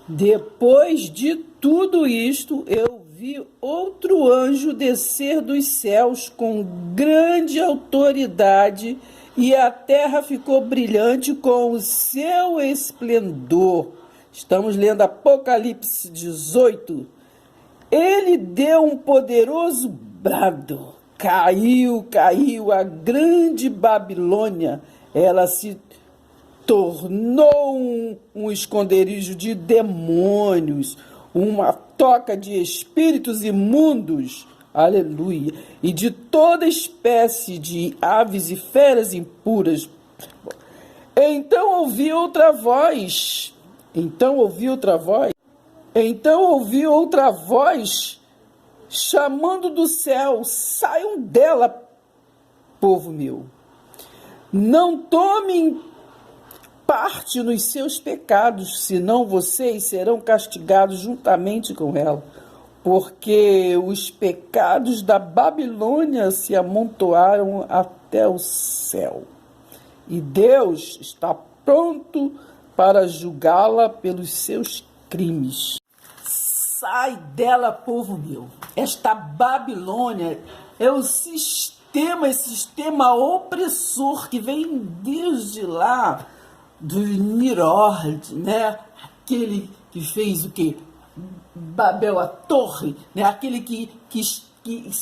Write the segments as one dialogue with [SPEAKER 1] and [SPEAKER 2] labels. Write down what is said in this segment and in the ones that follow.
[SPEAKER 1] Depois de tudo isto, eu vi outro anjo descer dos céus com grande autoridade, e a terra ficou brilhante com o seu esplendor. Estamos lendo Apocalipse 18. Ele deu um poderoso brado. Caiu a grande Babilônia. Ela se tornou um esconderijo de demônios, uma toca de espíritos imundos, aleluia, e de toda espécie de aves e feras impuras. Então ouvi outra voz, chamando do céu: saiam dela, povo meu, não tomem parte nos seus pecados, senão vocês serão castigados juntamente com ela, porque os pecados da Babilônia se amontoaram até o céu, e Deus está pronto para julgá-la pelos seus crimes. Sai dela, povo meu. Esta Babilônia é o sistema, esse sistema opressor que vem desde lá, do Nimrod, né? Aquele que fez o quê? Babel, a torre, né? Aquele que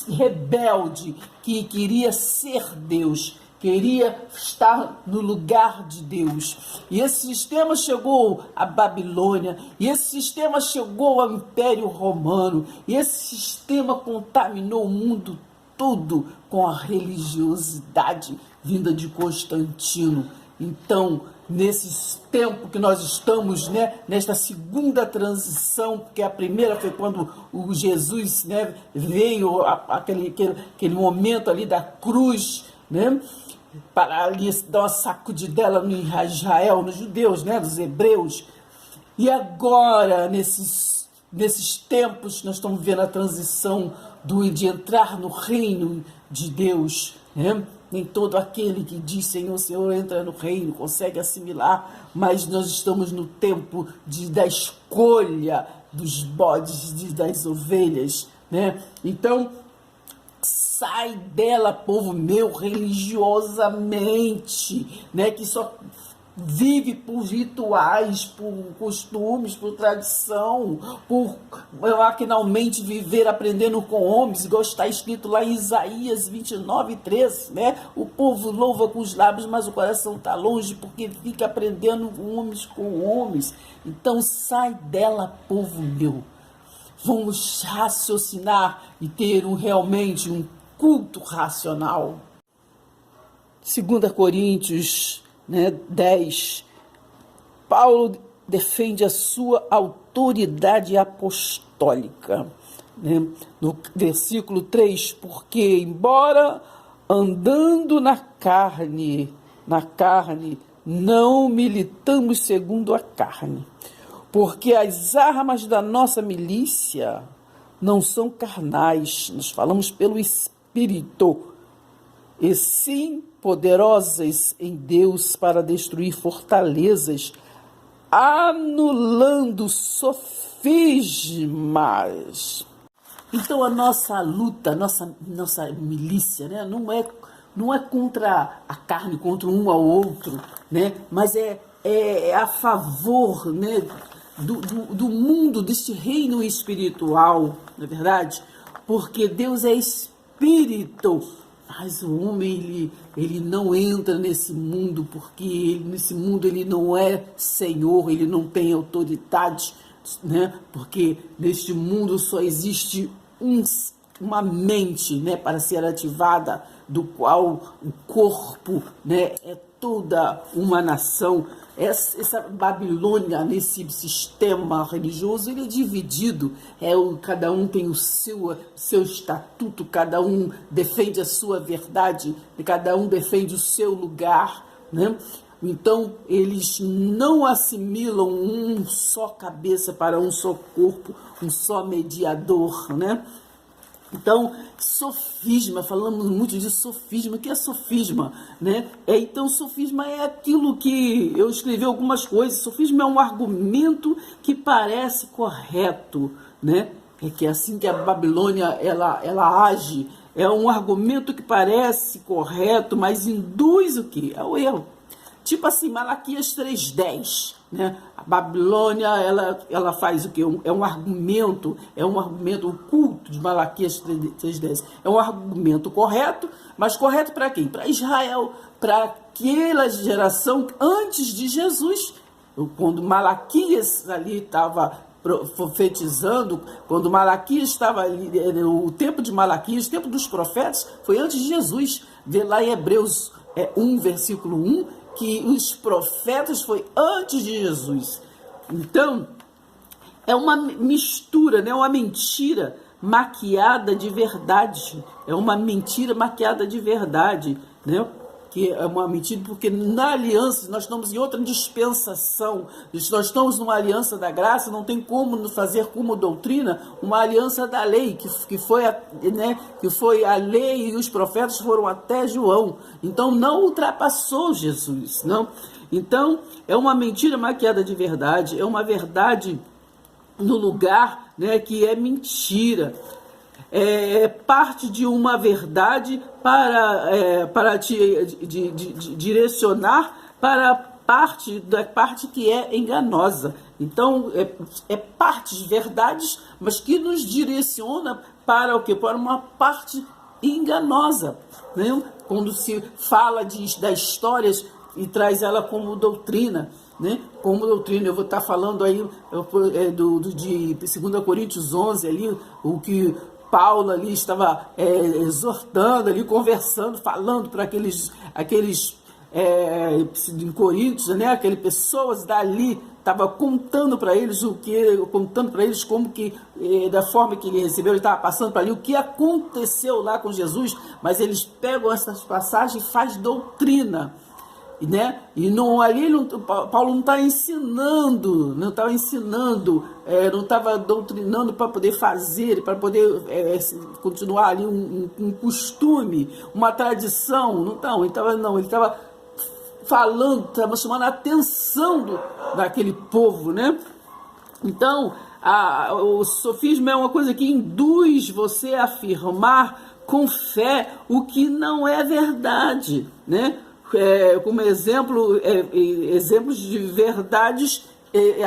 [SPEAKER 1] rebelde, que queria ser Deus, queria estar no lugar de Deus. E esse sistema chegou à Babilônia, e esse sistema chegou ao Império Romano, e esse sistema contaminou o mundo todo com a religiosidade vinda de Constantino. Então, nesse tempo que nós estamos, né, nesta segunda transição, porque a primeira foi quando o Jesus, né, veio, aquele momento ali da cruz, né, para ali dar uma sacudidela no Israel, nos judeus, né, dos hebreus. E agora, nesses tempos, nós estamos vendo a transição de entrar no reino de Deus, né? Nem todo aquele que diz Senhor, Senhor, entra no reino, consegue assimilar, mas nós estamos no tempo da escolha dos bodes, das ovelhas, né? Então, sai dela, povo meu, religiosamente, né? Que só vive por rituais, por costumes, por tradição, por maquinalmente viver aprendendo com homens, igual está escrito lá em Isaías 29:3, né? O povo louva com os lábios, mas o coração está longe, porque fica aprendendo homens com homens. Então sai dela, povo meu. Vamos raciocinar e ter realmente um culto racional. 2 Coríntios, né, 10, Paulo defende a sua autoridade apostólica, né? No versículo 3, porque embora andando na carne, não militamos segundo a carne, porque as armas da nossa milícia não são carnais, nós falamos pelo Espírito, e sim poderosas em Deus para destruir fortalezas, anulando sofismas. Então a nossa luta, nossa milícia, né, não é contra a carne, contra um ao outro, né, mas é a favor, né, do mundo, deste reino espiritual, não é verdade? Porque Deus é espírito. Mas o homem, ele não entra nesse mundo, porque nesse mundo ele não é senhor, ele não tem autoridade, né? Porque neste mundo só existe uma mente, né, para ser ativada, do qual o corpo, né, é toda uma nação. Essa Babilônia, nesse sistema religioso, ele é dividido, cada um tem o seu estatuto, cada um defende a sua verdade, cada um defende o seu lugar, né? Então, eles não assimilam um só cabeça para um só corpo, um só mediador, né? Então, sofisma, falamos muito de sofisma. O que é sofisma? Né? Então, sofisma é aquilo que eu escrevi algumas coisas. Sofisma é um argumento que parece correto, né? É que é assim que a Babilônia ela age. É um argumento que parece correto, mas induz o quê? É o erro. Tipo assim, Malaquias 3:10, né? A Babilônia, ela faz o quê? É um argumento, o culto de Malaquias 3:10. É um argumento correto, mas correto para quem? Para Israel, para aquela geração antes de Jesus. Quando Malaquias ali estava profetizando, quando Malaquias estava ali, o tempo de Malaquias, o tempo dos profetas, foi antes de Jesus. Vê lá em Hebreus 1, versículo 1, que os profetas foi antes de Jesus. Então, é uma mistura, né? Uma mentira maquiada de verdade. É uma mentira maquiada de verdade, né? Que é uma mentira porque na aliança nós estamos em outra dispensação. Nós estamos numa aliança da graça, não tem como nos fazer como doutrina uma aliança da lei, que foi a lei e os profetas foram até João. Então não ultrapassou Jesus, não. Então é uma mentira maquiada de verdade, é uma verdade no lugar, né, que é mentira. É parte de uma verdade para te direcionar para da parte que é enganosa. Então, é parte de verdades, mas que nos direciona para o quê? Para uma parte enganosa. Né? Quando se fala das histórias e traz ela como doutrina, né? Como doutrina, eu vou estar falando aí de 2 Coríntios 11, ali, o que Paulo ali estava exortando, ali, conversando, falando para aqueles em Coríntios, né? Aquelas pessoas dali, estava contando para eles como que, da forma que ele recebeu, ele estava passando para ali o que aconteceu lá com Jesus, mas eles pegam essas passagens e faz doutrina. Né? E Paulo não está ensinando, não estava doutrinando para poder fazer, para poder continuar ali um costume, uma tradição, ele estava falando, estava chamando a atenção daquele povo, né? Então, o sofisma é uma coisa que induz você a afirmar com fé o que não é verdade, né? Como exemplos de verdades,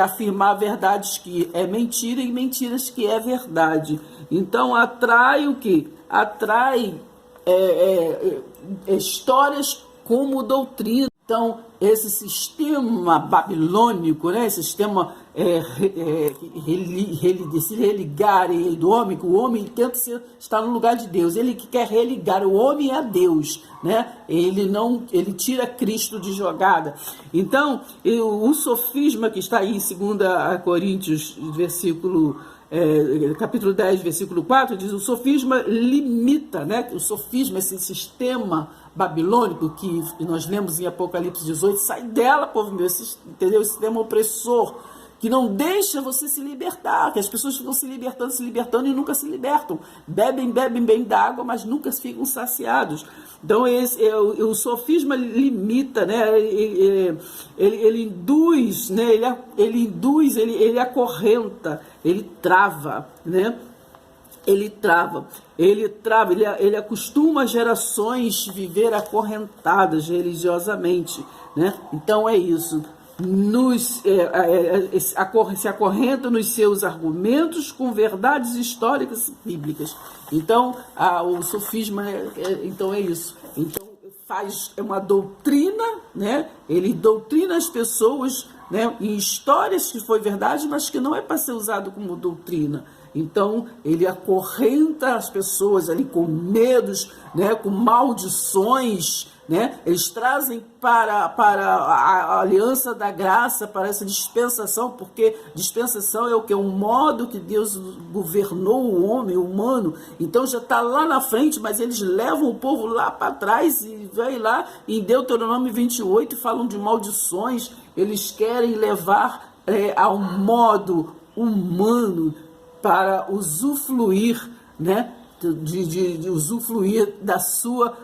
[SPEAKER 1] afirmar verdades que é mentira e mentiras que é verdade. Então atrai o que? Atrai histórias como doutrina. Então esse sistema babilônico, né? Esse sistema de se religar do homem, que o homem tenta estar no lugar de Deus, ele que quer religar o homem a Deus, né? Ele tira Cristo de jogada. Então o sofisma que está aí em 2 Coríntios, capítulo 10, versículo 4, diz: o sofisma limita, né? O sofisma, esse sistema babilônico que nós lemos em Apocalipse 18, sai dela, povo meu, entendeu? Esse sistema opressor que não deixa você se libertar, que as pessoas ficam se libertando e nunca se libertam. Bebem bem da água, mas nunca ficam saciados. Então o sofisma limita, né? Ele induz, né? Ele acorrenta, ele trava, né? Ele acostuma gerações a viver acorrentadas religiosamente, né? Então é isso. Se acorrenta nos seus argumentos com verdades históricas e bíblicas. Então, o sofisma então é isso. Então é uma doutrina, né? Ele doutrina as pessoas, né, em histórias que foi verdade, mas que não é para ser usado como doutrina. Então, ele acorrenta as pessoas ali com medos, né, com maldições, né? Eles trazem para a aliança da graça, para essa dispensação, porque dispensação é o que? Um modo que Deus governou o homem, o humano. Então já está lá na frente, mas eles levam o povo lá para trás e vai lá em Deuteronômio 28 falam de maldições. Eles querem levar ao modo humano para usufruir, né, de usufruir da sua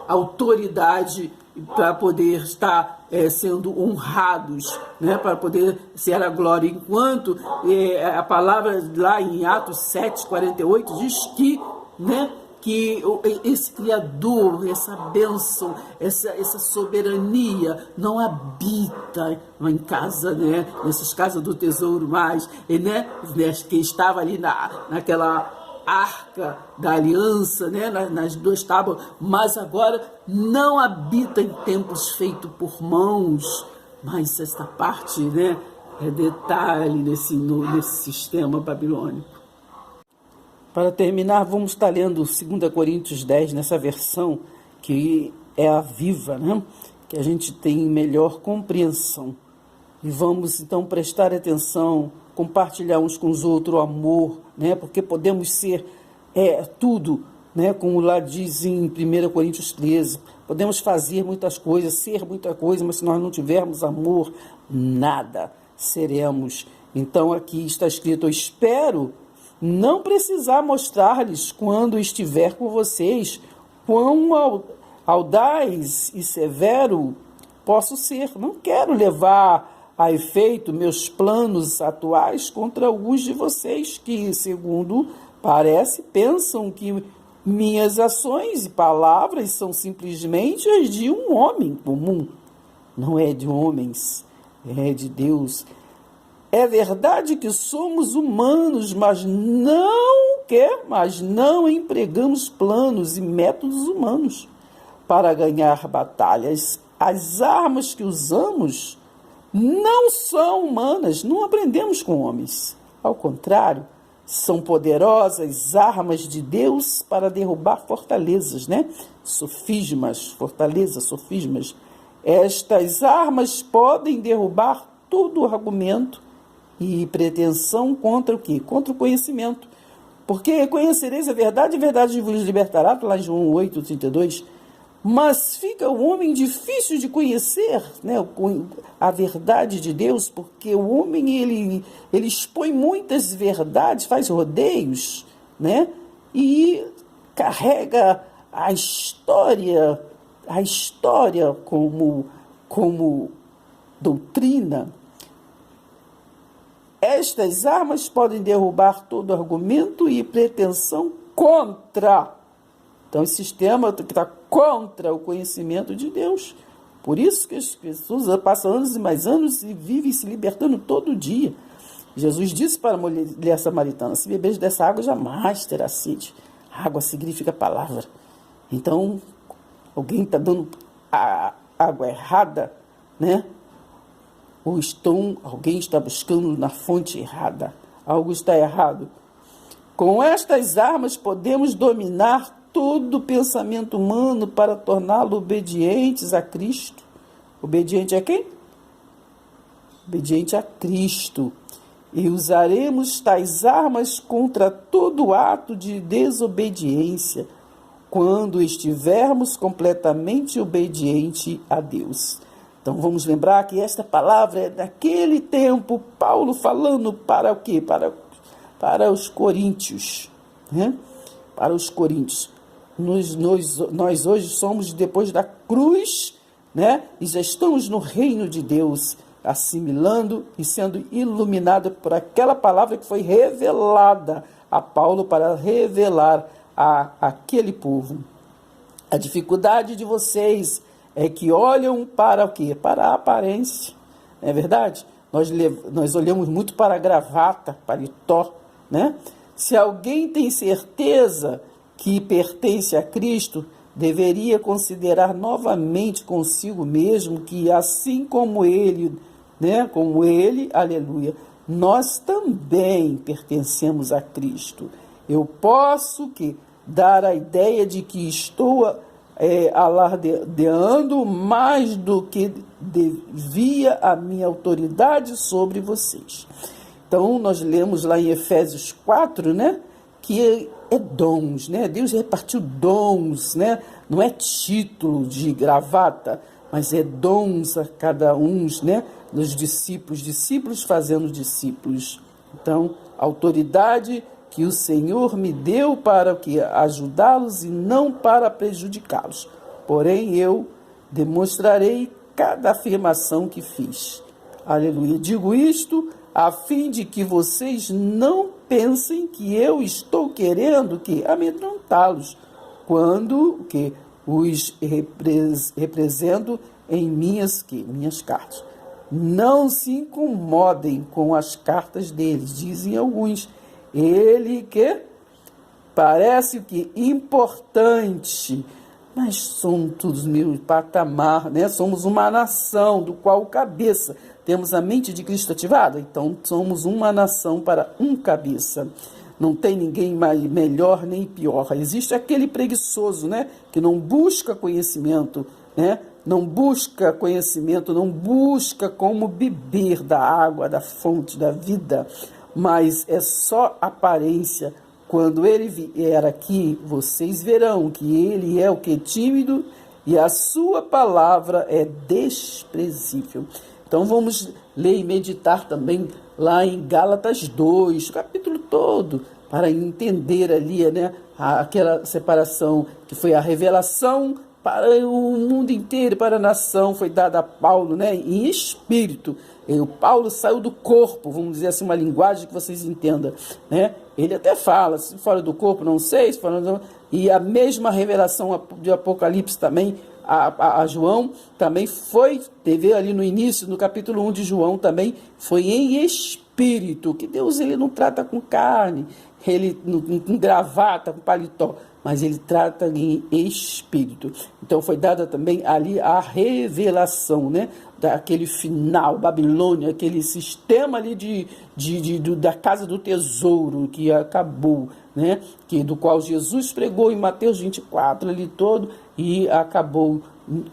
[SPEAKER 1] autoridade para poder estar sendo honrados, né? Para poder ser a glória. Enquanto a palavra lá em Atos 7:48 diz que, né, que esse Criador, essa bênção, essa soberania não habita em casa, né? Nessas casas do tesouro mais, né? Que estava ali naquela arca da aliança, né? Nas duas tábuas, mas agora não habita em templos feitos por mãos, mas esta parte, né, é detalhe nesse sistema babilônico. Para terminar, vamos estar lendo 2 Coríntios 10, nessa versão que é a viva, né? Que a gente tem melhor compreensão. E vamos então prestar atenção, compartilhar uns com os outros o amor, né? Porque podemos ser tudo, né? Como lá diz em 1 Coríntios 13, podemos fazer muitas coisas, ser muita coisa, mas se nós não tivermos amor, nada seremos. Então aqui está escrito: eu espero não precisar mostrar-lhes, quando estiver com vocês, quão audaz e severo posso ser. Não quero levar a efeito meus planos atuais contra alguns de vocês que, segundo parece, pensam que minhas ações e palavras são simplesmente as de um homem comum. Não é de homens, é de Deus. É verdade que somos humanos, mas não empregamos planos e métodos humanos para ganhar batalhas. As armas que usamos não são humanas, não aprendemos com homens. Ao contrário, são poderosas armas de Deus para derrubar fortalezas, né? Sofismas. Estas armas podem derrubar todo argumento e pretensão contra o quê? Contra o conhecimento. Porque conhecereis a verdade, e a verdade vos libertará, lá em João 8:32. Mas fica o homem difícil de conhecer, né, a verdade de Deus, porque o homem ele expõe muitas verdades, faz rodeios, né, e carrega a história como doutrina. Estas armas podem derrubar todo argumento e pretensão contra. Então, esse sistema que está contra o conhecimento de Deus. Por isso que as pessoas passam anos e mais anos e vivem se libertando todo dia. Jesus disse para a mulher samaritana: se beberes dessa água, jamais terá sede. Água significa palavra. Então, alguém está dando a água errada, né? Ou alguém está buscando na fonte errada. Algo está errado. Com estas armas podemos dominar todo o pensamento humano para torná-lo obedientes a Cristo. Obediente a quem? Obediente a Cristo. E usaremos tais armas contra todo ato de desobediência, quando estivermos completamente obedientes a Deus. Então vamos lembrar que esta palavra é daquele tempo, Paulo falando para o quê? Para os coríntios, né? Para os coríntios. Nós hoje somos depois da cruz, né? E já estamos no reino de Deus, assimilando e sendo iluminado por aquela palavra que foi revelada a Paulo para revelar a aquele povo. A dificuldade de vocês é que olham para o quê? Para a aparência, não é verdade? Nós olhamos muito para a gravata, paletó, né? Se alguém tem certeza que pertence a Cristo, deveria considerar novamente consigo mesmo que assim como ele, né? Como ele, aleluia, nós também pertencemos a Cristo. Eu posso dar a ideia de que estou alardeando mais do que devia a minha autoridade sobre vocês. Então, nós lemos lá em Efésios 4, né, que é dons, né? Deus repartiu dons, né? Não é título de gravata, mas é dons a cada um, né? Dos discípulos fazendo discípulos. Então, a autoridade que o Senhor me deu para ajudá-los e não para prejudicá-los. Porém, eu demonstrarei cada afirmação que fiz. Aleluia. Digo isto a fim de que vocês não pensem que eu estou querendo amedrontá-los quando os represento em minhas cartas. Não se incomodem com as cartas deles, dizem alguns. Ele parece importante, mas somos todos meio patamar, né? Somos uma nação do qual o cabeça. Temos a mente de Cristo ativada? Então somos uma nação para um cabeça. Não tem ninguém melhor nem pior. Existe aquele preguiçoso, né? Que não busca conhecimento, né? Não busca conhecimento, não busca como beber da água, da fonte da vida, mas é só aparência. Quando ele vier aqui, vocês verão que ele é tímido e a sua palavra é desprezível. Então vamos ler e meditar também lá em Gálatas 2, o capítulo todo, para entender ali, né, aquela separação que foi a revelação para o mundo inteiro, para a nação, foi dada a Paulo, né, em espírito. O Paulo saiu do corpo, vamos dizer assim, uma linguagem que vocês entendam, né? Ele até fala, se fora do corpo, não sei, se fora do... E a mesma revelação de Apocalipse também, a João, também teve ali no início, no capítulo 1 de João, também foi em espírito, que Deus ele não trata com carne, ele com gravata, com paletó, mas ele trata em espírito. Então foi dada também ali a revelação, né, daquele final, Babilônia, aquele sistema ali da casa do tesouro que acabou, né, do qual Jesus pregou em Mateus 24 ali todo, e acabou,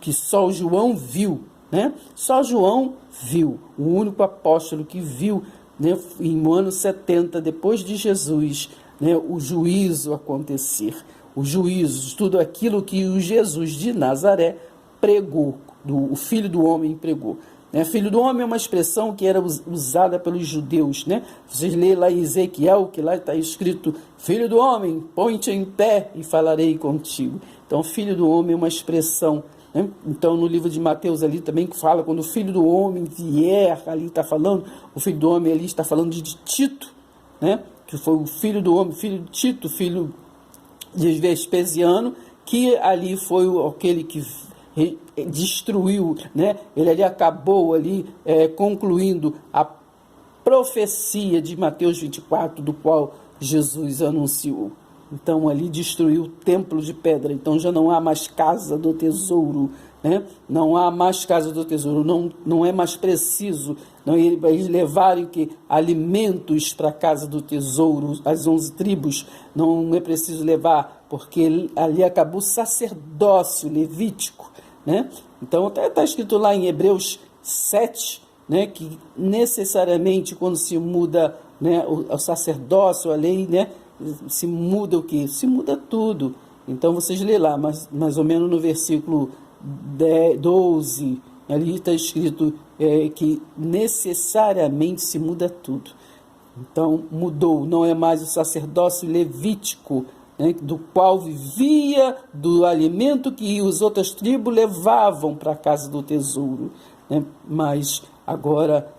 [SPEAKER 1] que só João viu, né, só João viu, o único apóstolo que viu, né, no ano 70 depois de Jesus, né, o juízo acontecer. O juízo, tudo aquilo que o Jesus de Nazaré pregou, o Filho do Homem pregou. Né? Filho do Homem é uma expressão que era usada pelos judeus. Né? Vocês lêem lá em Ezequiel, que lá está escrito, Filho do Homem, põe-te em pé e falarei contigo. Então, Filho do Homem é uma expressão. Né? Então, no livro de Mateus ali também fala, quando o Filho do Homem vier, ali está falando, o Filho do Homem ali está falando de Tito, né? Que foi o Filho do Homem, filho de Tito, filho de Vespasiano, que ali foi aquele que destruiu, né? Ele ali acabou ali concluindo a profecia de Mateus 24, do qual Jesus anunciou. Então ali destruiu o templo de pedra, então já não há mais casa do tesouro, né? Não há mais casa do tesouro, não é mais preciso, não, eles levarem alimentos para a casa do tesouro, as 11 tribos, não é preciso levar, porque ali acabou o sacerdócio levítico, né? Então até está escrito lá em Hebreus 7, né, que necessariamente quando se muda, né, o sacerdócio, a lei, né, se muda o quê? Se muda tudo. Então vocês lê lá, mais ou menos no versículo 12, ali está escrito que necessariamente se muda tudo. Então mudou, não é mais o sacerdócio levítico, né, do qual vivia do alimento que as outras tribos levavam para a casa do tesouro, né? Mas agora,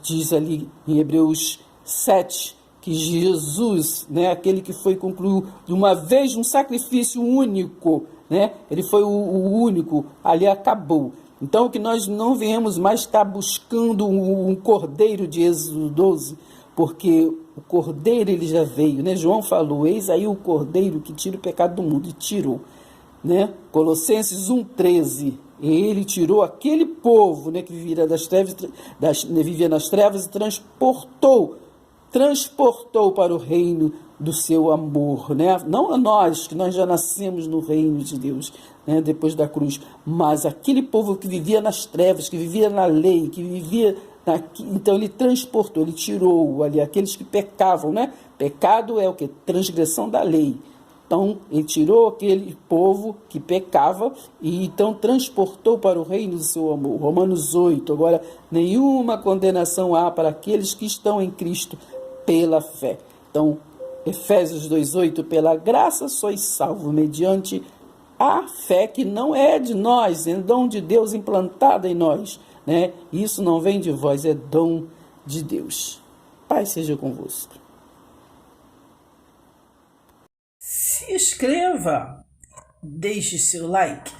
[SPEAKER 1] diz ali em Hebreus 7, que Jesus, né, aquele que concluiu de uma vez um sacrifício único, né, ele foi o único, ali acabou. Então que nós não venhamos mais estar buscando um cordeiro de Êxodo 12, porque o cordeiro ele já veio, né? João falou, eis aí o cordeiro que tira o pecado do mundo, e tirou, né? Colossenses 1,13, ele tirou aquele povo, né, que vivia nas trevas e transportou para o reino do seu amor, né? Não a nós, que nós já nascemos no reino de Deus, né, depois da cruz, mas aquele povo que vivia nas trevas, que vivia na lei, que vivia então ele transportou, ele tirou ali aqueles que pecavam, né? Pecado é o que? Transgressão da lei. Então ele tirou aquele povo que pecava e então transportou para o reino do seu amor. Romanos 8, agora nenhuma condenação há para aqueles que estão em Cristo pela fé. Então Efésios 2:8, pela graça sois salvos mediante a fé que não é de nós, é dom de Deus implantado em nós, né? Isso não vem de vós, é dom de Deus. Paz seja convosco. Se inscreva, deixe seu like.